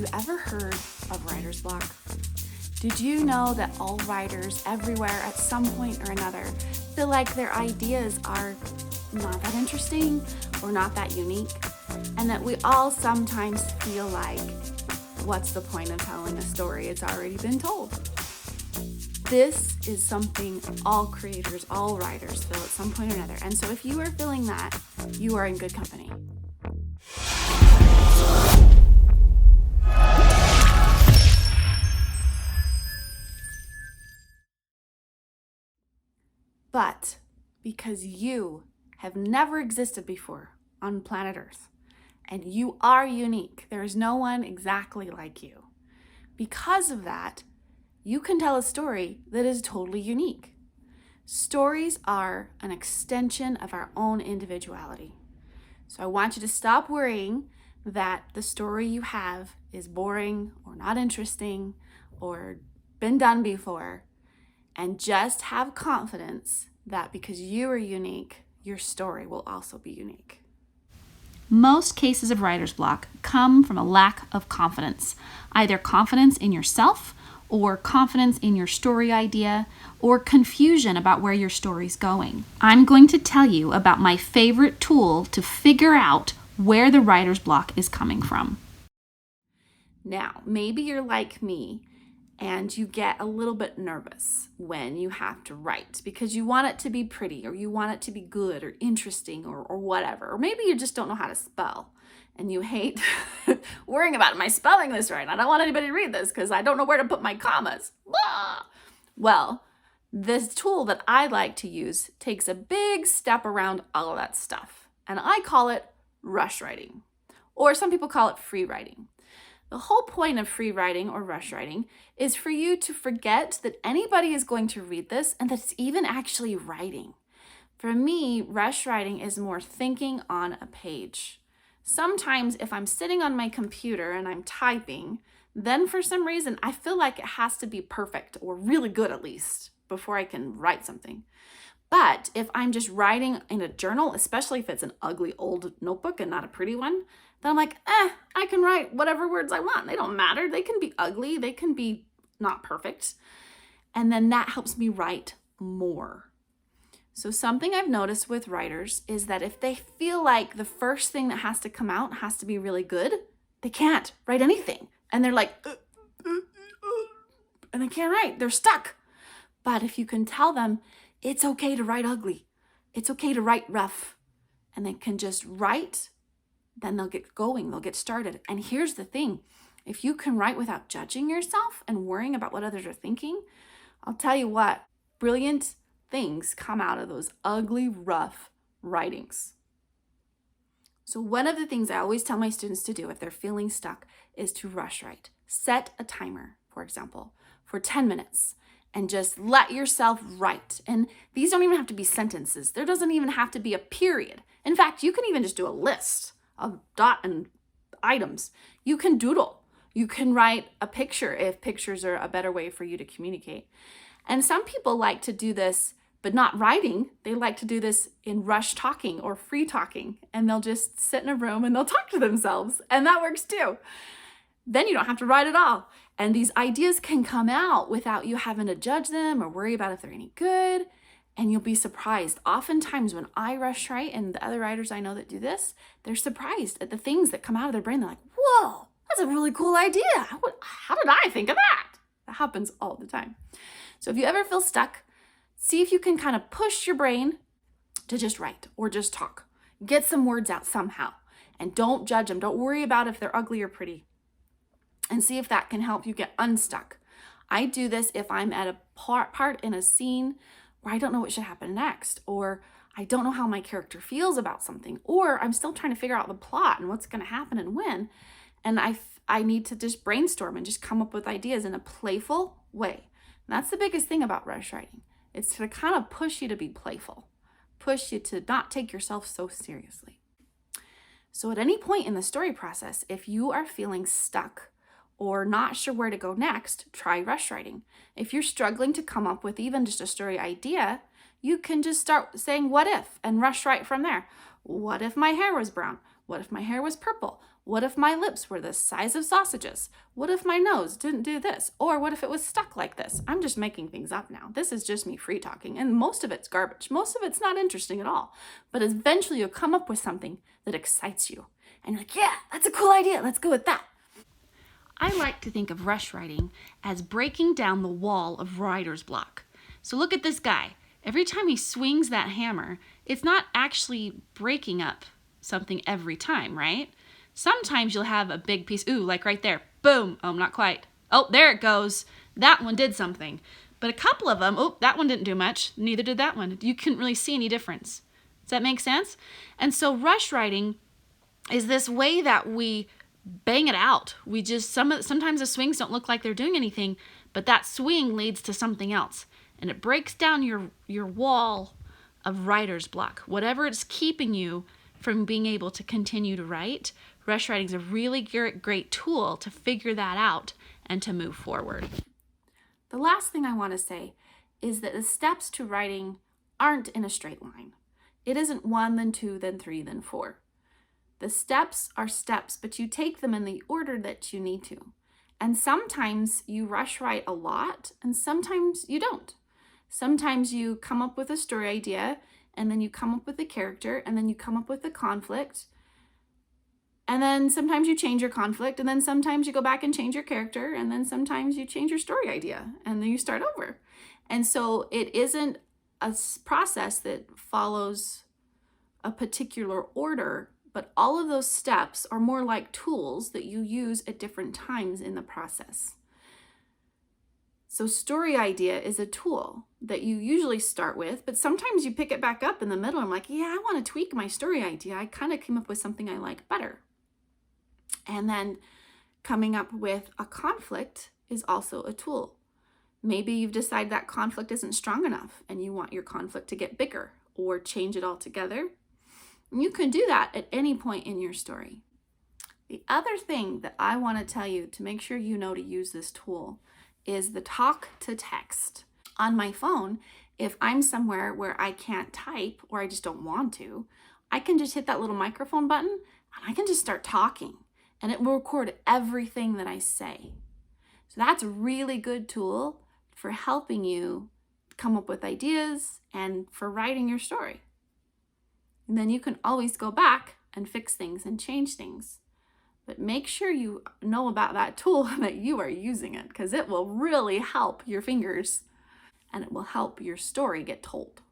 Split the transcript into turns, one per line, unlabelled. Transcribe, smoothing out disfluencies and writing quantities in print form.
you ever heard of writer's block? Did you know that all writers everywhere at some point or another feel like their ideas are not that interesting or not that unique? And that we all sometimes feel like, what's the point of telling a story? It's already been told. This is something all creators, all writers feel at some point or another. And so if you are feeling that, you are in good company. But because you have never existed before on planet Earth, and you are unique, there is no one exactly like you. Because of that, you can tell a story that is totally unique. Stories are an extension of our own individuality. So I want you to stop worrying that the story you have is boring or not interesting or been done before, and just have confidence that because you are unique, your story will also be unique.
Most cases of writer's block come from a lack of confidence, either confidence in yourself or confidence in your story idea or confusion about where your story's going. I'm going to tell you about my favorite tool to figure out where the writer's block is coming from.
Now, maybe you're like me and you get a little bit nervous when you have to write because you want it to be pretty or you want it to be good or interesting or whatever. Or maybe you just don't know how to spell and you hate worrying about, am I spelling this right? I don't want anybody to read this because I don't know where to put my commas. Blah! Well, this tool that I like to use takes a big step around all of that stuff. And I call it rush writing, or some people call it free writing. The whole point of free writing or rush writing is for you to forget that anybody is going to read this and that it's even actually writing. For me, rush writing is more thinking on a page. Sometimes if I'm sitting on my computer and I'm typing, then for some reason I feel like it has to be perfect or really good at least before I can write something. But if I'm just writing in a journal, especially if it's an ugly old notebook and not a pretty one, then I'm like, I can write whatever words I want. They don't matter. They can be ugly. They can be not perfect. And then that helps me write more. So something I've noticed with writers is that if they feel like the first thing that has to come out has to be really good, they can't write anything. And they're like, and they can't write. They're stuck. But if you can tell them, it's okay to write ugly. It's okay to write rough. And they can just write, then they'll get going, they'll get started. And here's the thing, if you can write without judging yourself and worrying about what others are thinking, I'll tell you what, brilliant things come out of those ugly, rough writings. So one of the things I always tell my students to do if they're feeling stuck is to rush write. Set a timer, for example, for 10 minutes. And just let yourself write. And these don't even have to be sentences. There doesn't even have to be a period. In fact, you can even just do a list of dot and items. You can doodle. You can write a picture if pictures are a better way for you to communicate. And some people like to do this, but not writing. They like to do this in rush talking or free talking. And they'll just sit in a room and they'll talk to themselves. And that works too. Then you don't have to write at all. And these ideas can come out without you having to judge them or worry about if they're any good. And you'll be surprised. Oftentimes when I rush write, and the other writers I know that do this, they're surprised at the things that come out of their brain. They're like, whoa, that's a really cool idea. How did I think of that? That happens all the time. So if you ever feel stuck, see if you can kind of push your brain to just write or just talk. Get some words out somehow. And don't judge them. Don't worry about if they're ugly or pretty. And see if that can help you get unstuck. I do this if I'm at a part in a scene where I don't know what should happen next, or I don't know how my character feels about something, or I'm still trying to figure out the plot and what's going to happen and when. And I need to just brainstorm and just come up with ideas in a playful way. And that's the biggest thing about rush writing. It's to kind of push you to be playful, push you to not take yourself so seriously. So at any point in the story process, if you are feeling stuck or not sure where to go next, try rush writing. If you're struggling to come up with even just a story idea, you can just start saying what if and rush write from there. What if my hair was brown? What if my hair was purple? What if my lips were the size of sausages? What if my nose didn't do this? Or what if it was stuck like this? I'm just making things up now. This is just me free talking, and most of it's garbage. Most of it's not interesting at all. But eventually you'll come up with something that excites you. And you're like, yeah, that's a cool idea. Let's go with that.
I like to think of rush writing as breaking down the wall of writer's block. So look at this guy. Every time he swings that hammer, it's not actually breaking up something every time, right? Sometimes you'll have a big piece, ooh, like right there, boom, oh, not quite. Oh, there it goes. That one did something. But a couple of them, oh, that one didn't do much. Neither did that one. You couldn't really see any difference. Does that make sense? And so rush writing is this way that we bang it out. We just, sometimes the swings don't look like they're doing anything, but that swing leads to something else. And it breaks down your wall of writer's block. Whatever it's keeping you from being able to continue to write, rush writing is a really great tool to figure that out and to move forward.
The last thing I want to say is that the steps to writing aren't in a straight line. It isn't 1, then 2, then 3, then 4. The steps are steps, but you take them in the order that you need to. And sometimes you rush write a lot, and sometimes you don't. Sometimes you come up with a story idea, and then you come up with a character, and then you come up with a conflict. And then sometimes you change your conflict, and then sometimes you go back and change your character, and then sometimes you change your story idea, and then you start over. And so it isn't a process that follows a particular order, but all of those steps are more like tools that you use at different times in the process. So story idea is a tool that you usually start with, but sometimes you pick it back up in the middle. I'm like, yeah, I want to tweak my story idea. I kind of came up with something I like better. And then coming up with a conflict is also a tool. Maybe you've decided that conflict isn't strong enough and you want your conflict to get bigger or change it altogether. And you can do that at any point in your story. The other thing that I want to tell you to make sure you know to use this tool is the talk to text. On my phone, if I'm somewhere where I can't type or I just don't want to, I can just hit that little microphone button and I can just start talking and it will record everything that I say. So that's a really good tool for helping you come up with ideas and for writing your story. And then you can always go back and fix things and change things. But make sure you know about that tool and that you are using it, because it will really help your fingers and it will help your story get told.